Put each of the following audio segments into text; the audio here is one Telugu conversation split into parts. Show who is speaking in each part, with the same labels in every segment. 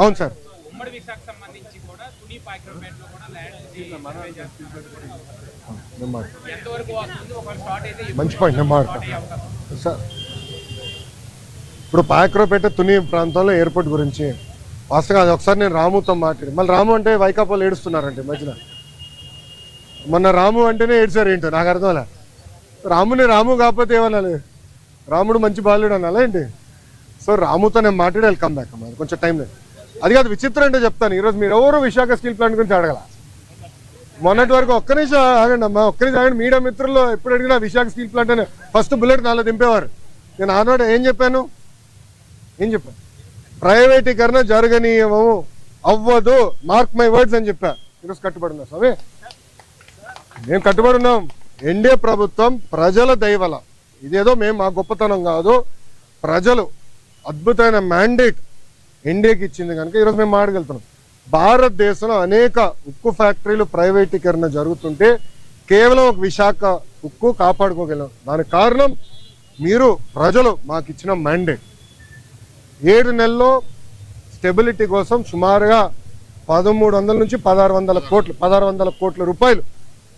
Speaker 1: అవును సార్.
Speaker 2: ఉమ్మడి విశాఖకు సంబంధించి కూడా తుని పాకిరోపేటలో కూడా ల్యాండ్ ఎంతవరకు వస్తుంది ఒకవేళ స్టార్ట్ అయితే
Speaker 1: మంచి పాయింట్ నేను మాట్లాడతాను సార్. ఇప్పుడు పాకిరోపేట తుని ప్రాంతంలో ఎయిర్పోర్ట్ గురించి వాస్తవంగా అది ఒకసారి నేను రాముతో మాట్లాడి, మళ్ళీ రాము అంటే వైకాపాలు ఏడుస్తున్నారంటే మధ్యన. మొన్న రాము అంటేనే ఏడ్చారు ఏంటో నాకు అర్థంలే. రాముని రాము కాకపోతే ఏమనాలి, రాముడు మంచి బాలుడు అనాలా ఏంటి? సో రాముతో నేను మాట్లాడి వెల్కమ్ బ్యాక్ అమ్మా, కొంచెం టైం లేదు. అది కాదు విచిత్రం అంటే చెప్తాను. ఈరోజు మీరు ఎవరు విశాఖ స్టీల్ ప్లాంట్ గురించి అడగల. మొన్నటి వరకు ఒక్క నిమిషం ఆగండి అమ్మా, ఒక్క నిమిషం ఆగండి. మీడియా మిత్రుల్లో ఎప్పుడు అడిగినా విశాఖ స్టీల్ ప్లాంట్ అని ఫస్ట్ బుల్లెట్ నాలో దింపేవారు. నేను ఆనాడు ఏం చెప్పాను, ప్రైవేటీకరణ జరగనీయము, అవ్వదు, మార్క్ మై వర్డ్స్ అని చెప్పా. ఈరోజు కట్టుబడి ఉన్నా స్వామి, మేము కట్టుబడి ఉన్నాం. ఎన్డీఏ ప్రభుత్వం ప్రజల దయవల, ఇదేదో మేము మా గొప్పతనం కాదు, ప్రజలు అద్భుతమైన మ్యాండేట్ ఎన్డీఏకి ఇచ్చింది కనుక ఈరోజు మేము మాట్లాడగలుగుతున్నాం. భారతదేశంలో అనేక ఉక్కు ఫ్యాక్టరీలు ప్రైవేటీకరణ జరుగుతుంటే కేవలం ఒక విశాఖ ఉక్కు కాపాడుకోగలం. దానికి కారణం మీరు ప్రజలు మాకు ఇచ్చిన మ్యాండేట్. 7 నెలల్లో స్టెబిలిటీ కోసం సుమారుగా 1300 నుంచి 1600 కోట్ల రూపాయలు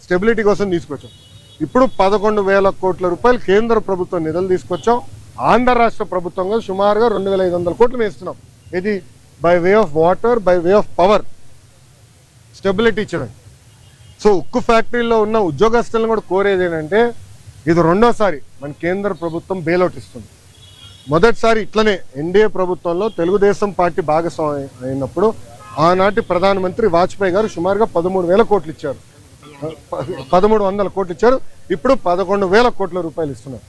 Speaker 1: స్టెబిలిటీ కోసం తీసుకొచ్చాం. ఇప్పుడు 11,000 కోట్ల రూపాయలు కేంద్ర ప్రభుత్వం నిధులు తీసుకొచ్చాం. ఆంధ్ర రాష్ట్ర ప్రభుత్వంగా సుమారుగా 2,500 కోట్లు వేస్తున్నాం. ఇది by way of water, by way of power stability ఇచ్చడం. సో ఉక్కు ఫ్యాక్టరీలో ఉన్న ఉద్యోగస్తులను కూడా కోరేది ఏంటంటే, ఇది రెండోసారి మన కేంద్ర ప్రభుత్వం బెయిలౌట్ ఇస్తుంది. మొదటిసారి ఇట్లనే ఎన్డీఏ ప్రభుత్వంలో తెలుగుదేశం పార్టీ భాగస్వామి అయినప్పుడు ఆనాటి ప్రధానమంత్రి వాజ్పేయి గారు సుమారుగా 13,000 కోట్లు ఇచ్చారు, 1,300 కోట్లు ఇచ్చారు. ఇప్పుడు 11,000 కోట్ల రూపాయలు ఇస్తున్నారు.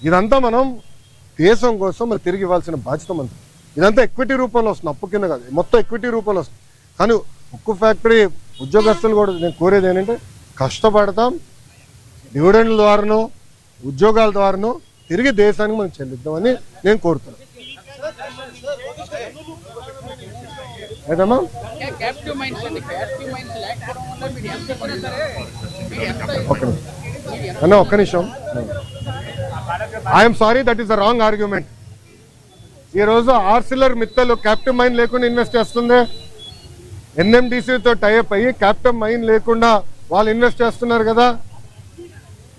Speaker 1: ఇదంతా మనం దేశం కోసం మరి తిరిగి ఇవ్వాల్సిన బాధ్యత మనది. ఇదంతా ఎక్విటీ రూపంలో వస్తుంది, అప్పు కింద కాదు, మొత్తం ఎక్విటీ రూపంలో వస్తుంది. కానీ ఉక్కు ఫ్యాక్టరీ ఉద్యోగస్తులు కూడా నేను కోరేది ఏంటంటే, కష్టపడతాం, డివిడెండ్ల ద్వారానో ఉద్యోగాల ద్వారానో తిరిగి దేశానికి మనం చెల్లిద్దామని నేను కోరుతున్నాను. ఏదమ్మా ఒక్క నిమిషం. I'm sorry, that is the wrong argument. ఈరోజు ఆర్సిలర్ మిత్తలు క్యాప్టివ్ మైన్ లేకుండా ఇన్వెస్ట్ చేస్తుంది. ఎన్ఎండిసితో టైఅప్ అయ్యి క్యాప్టివ్ మైన్ లేకుండా వాళ్ళు ఇన్వెస్ట్ చేస్తున్నారు కదా.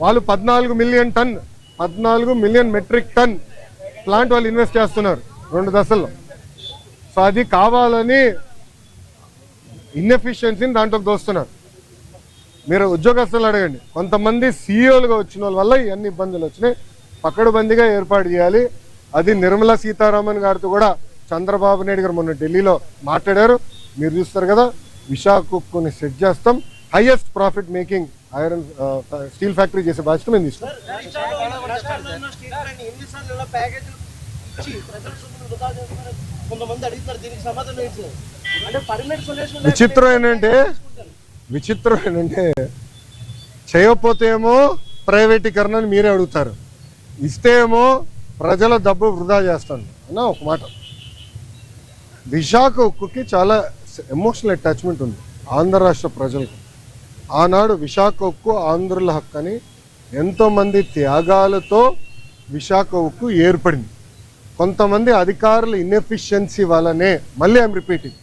Speaker 1: వాళ్ళు 14 మిలియన్ మెట్రిక్ టన్ ప్లాంట్ వాళ్ళు ఇన్వెస్ట్ చేస్తున్నారు 2 దశల్లో. సో అది కావాలని ఇన్ఎఫిషియన్సీని దాంట్లోకి దోస్తున్నారు. మీరు ఉద్యోగస్తులు అడగండి, కొంతమంది సీఈఓలుగా వచ్చిన వల్ల ఇవన్నీ ఇబ్బందులు వచ్చినాయి. పకడ్బందీగా ఏర్పాటు చేయాలి. అది నిర్మలా సీతారామన్ గారితో కూడా చంద్రబాబు నాయుడు గారు మొన్న ఢిల్లీలో మాట్లాడారు. మీరు చూస్తారు కదా, విశాఖ ఉక్కుని సెట్ చేస్తాం. Highest profit making iron steel factory చేసే బాధ్యత మేము తీసుకుంటాం. విచిత్రం ఏంటంటే చేయకపోతే ఏమో ప్రైవేటీకరణ అని మీరే అడుగుతారు, ఇస్తే ఏమో ప్రజల డబ్బు వృధా చేస్తాను అన్న ఒక మాట. విశాఖ ఉక్కుకి చాలా ఎమోషనల్ అటాచ్మెంట్ ఉంది ఆంధ్ర రాష్ట్ర ప్రజలకు. ఆనాడు విశాఖ ఉక్కు ఆంధ్రుల హక్కు అని ఎంతోమంది త్యాగాలతో విశాఖ ఉక్కు ఏర్పడింది. కొంతమంది అధికారుల ఇన్ఎఫిషియన్సీ వల్లనే, మళ్ళీ ఐఎమ్ రిపీటింగ్,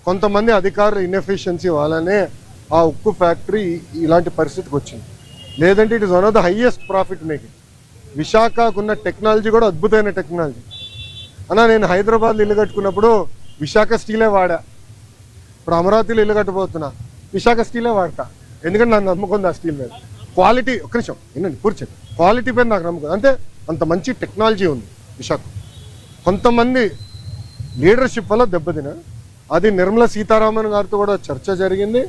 Speaker 1: కొంతమంది అధికారుల ఇన్ఎఫిషియన్సీ వల్లనే ఆ ఉక్కు ఫ్యాక్టరీ ఇలాంటి పరిస్థితికి వచ్చింది. లేదంటే it is one of the highest profit making. విశాఖకు ఉన్న టెక్నాలజీ కూడా అద్భుతమైన టెక్నాలజీ. అన్నా నేను హైదరాబాద్లో ఇల్లు కట్టుకున్నప్పుడు విశాఖ స్టీలే వాడా. ఇప్పుడు అమరావతిలో ఇల్లు కట్టబోతున్నా, విశాఖ స్టీలే వాడతా. ఎందుకంటే నాకు నమ్మకం ఉంది ఆ స్టీల్ మీద. క్వాలిటీ, ఒక్క నిమిషం వినండి పూర్తి, క్వాలిటీ పైన నాకు నమ్మకం. అంటే అంత మంచి టెక్నాలజీ ఉంది విశాఖ. కొంతమంది లీడర్షిప్ వల్ల దెబ్బతిన, అది నిర్మలా సీతారామన్ గారితో కూడా చర్చ జరిగింది.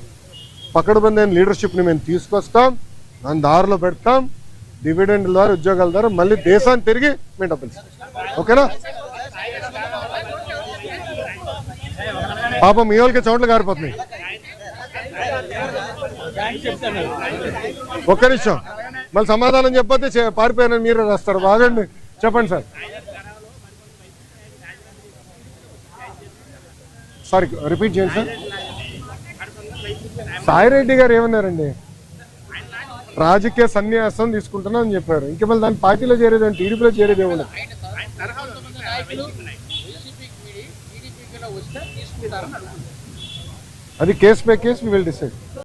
Speaker 1: పకడ్బందీ లీడర్షిప్ని మేము తీసుకొస్తాం, దాని దారిలో పెడతాం. డివిడెండ్ ద్వారా, ఉద్యోగాల ద్వారా మళ్ళీ దేశాన్ని తిరిగి మేము డబ్బులు ఇస్తాం. ఓకేనా? పాపం మీ వాళ్ళకి చోట్ల గారిపోతున్నాయి. ఒక్క నిమిషం, మళ్ళీ సమాధానం చెప్పతే పారిపోయానని మీరే రాస్తారు. బాగండి, చెప్పండి సార్. సారీ, రిపీట్ చేయండి సార్. సాయిరెడ్డి గారు ఏమన్నారండి? రాజకీయ సన్యాసం తీసుకుంటున్నా అని చెప్పారు. ఇంక మళ్ళీ దాని పార్టీలో చేరేది, టీడీపీలో చేరేది ఏమన్నా?
Speaker 2: వస్తే తీసుకుంటారని అడుగుతుంది.
Speaker 1: అది case by case we will decide.